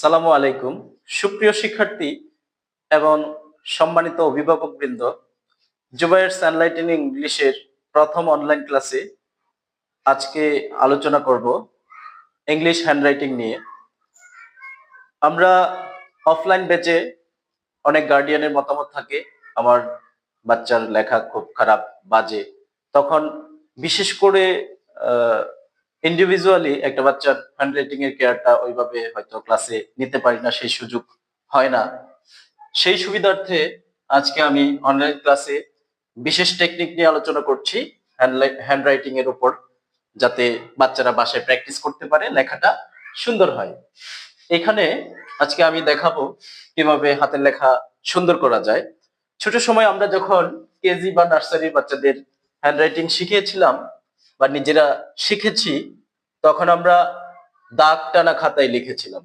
সালামু আলাইকুম। সুপ্রিয় শিক্ষার্থী এবং সম্মানিত অভিভাবকবৃন্দ, জুবায়ের এনলাইটেনিং ইংলিশের প্রথম অনলাইন ক্লাসে আজকে আলোচনা করব ইংলিশ হ্যান্ডরাইটিং নিয়ে। আমরা অফলাইন ব্যাচে অনেক গার্ডিয়ানের মতামত থাকে আমার বাচ্চার লেখা খুব খারাপ, বাজে। তখন বিশেষ করে ইন্ডিভিজুয়ালি একটা বাচ্চার হ্যান্ডরাইটিং এর কেয়ারটা ওইভাবে হয়তো ক্লাসে নিতে পারি না, সেই সুযোগ হয় না। সেই সুবিধার্থে আজকে আমি অনলাইন ক্লাসে বিশেষ টেকনিক নিয়ে আলোচনা করছি হ্যান্ডরাইটিং এর উপর, যাতে বাচ্চারা বাসায় প্র্যাকটিস করতে পারে, লেখাটা সুন্দর হয়। এখানে আজকে আমি দেখাবো কিভাবে হাতের লেখা সুন্দর করা যায়। ছোট সময় আমরা যখন কেজি বা নার্সারির বাচ্চাদের হ্যান্ডরাইটিং শিখিয়েছিলাম বা নিজেরা শিখেছি, তখন আমরা দাগ টানা খাতায় লিখেছিলাম।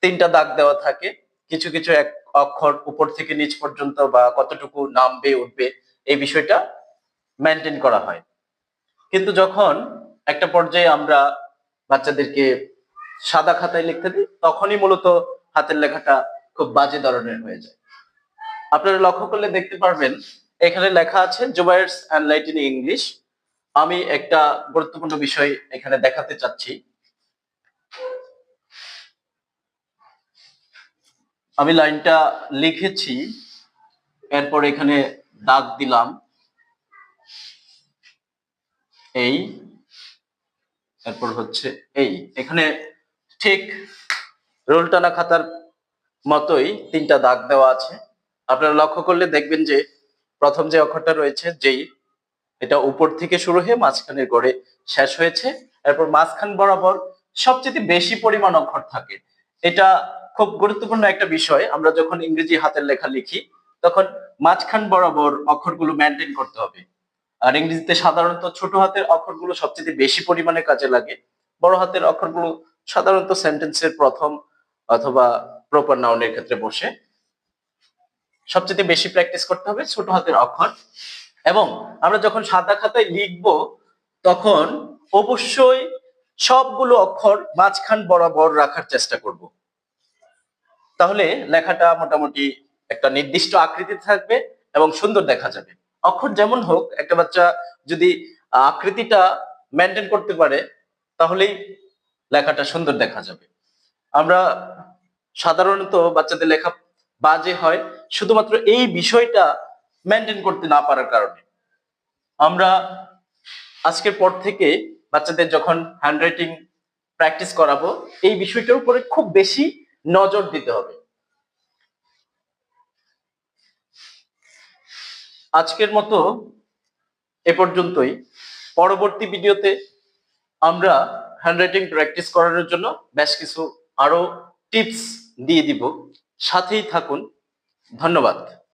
3টা দাগ দেওয়া থাকে, কিছু কিছু এক অক্ষর উপর থেকে নিচ পর্যন্ত বা কতটুকু নামবে উঠবে, এই বিষয়টা মেনটেন করা হয়। কিন্তু যখন একটা পর্যায়ে আমরা বাচ্চাদেরকে সাদা খাতায় লিখতে দিই, তখনই মূলত হাতের লেখাটা খুব বাজে ধরনের হয়ে যায়। আপনারা লক্ষ্য করলে দেখতে পারবেন এখানে লেখা আছে জুবায়েরস এনলাইটেনিং ইংলিশ। আমি একটা গুরুত্বপূর্ণ বিষয় এখানে দেখাতে চাচ্ছি। আমি লাইনটা লিখেছি, এরপর এখানে দাগ দিলাম এই, এরপর হচ্ছে এই। এখানে ঠিক রোল টানা খাতার মতোই 3টা দাগ দেওয়া আছে। আপনারা লক্ষ্য করলে দেখবেন যে প্রথম যে অক্ষরটা রয়েছে যেই, এটা উপর থেকে শুরু হয়ে মাঝখানের গড়ে শেষ হয়েছে। এরপর মাঝখান বরাবর সবচেয়ে বেশি পরিমাণ অক্ষর থাকে। এটা খুব গুরুত্বপূর্ণ একটা বিষয়। আমরা যখন ইংরেজি হাতের লেখা লিখি তখন মাঝখান বরাবর অক্ষরগুলো মেনটেন করতে হবে। আর ইংরেজিতে সাধারণত ছোট হাতের অক্ষরগুলো সবচেয়ে বেশি পরিমাণে কাজে লাগে। বড় হাতের অক্ষরগুলো সাধারণত সেন্টেন্সের প্রথম অথবা প্রপার নাউনের ক্ষেত্রে বসে। সবচেয়ে বেশি প্র্যাকটিস করতে হবে ছোট হাতের অক্ষর। এবং আমরা যখন সাদা খাতায় লিখব তখন অবশ্যই সবগুলো অক্ষর মাঝখান বরাবর রাখার চেষ্টা করব। তাহলে লেখাটা মোটামুটি একটা নির্দিষ্ট আকৃতি থাকবে এবং সুন্দর দেখা যাবে। অক্ষর যেমন হোক, একটা বাচ্চা যদি আকৃতিটা মেনটেন করতে পারে তাহলেই লেখাটা সুন্দর দেখা যাবে। আমরা সাধারণত বাচ্চাদের লেখা বাজে হয় শুধুমাত্র এই বিষয়টা মেনটেন করতে না পারার কারণে। আমরা আজকের পর থেকে বাচ্চাদের যখন হ্যান্ডরাইটিং প্র্যাকটিস করাবো, এই বিষয়টার উপরে খুব বেশি নজর দিতে হবে। আজকের মতো এ পর্যন্তই। পরবর্তী ভিডিওতে আমরা হ্যান্ডরাইটিং প্র্যাকটিস করানোর জন্য বেশ কিছু আরো টিপস দিয়ে দিব। সাথেই থাকুন। ধন্যবাদ।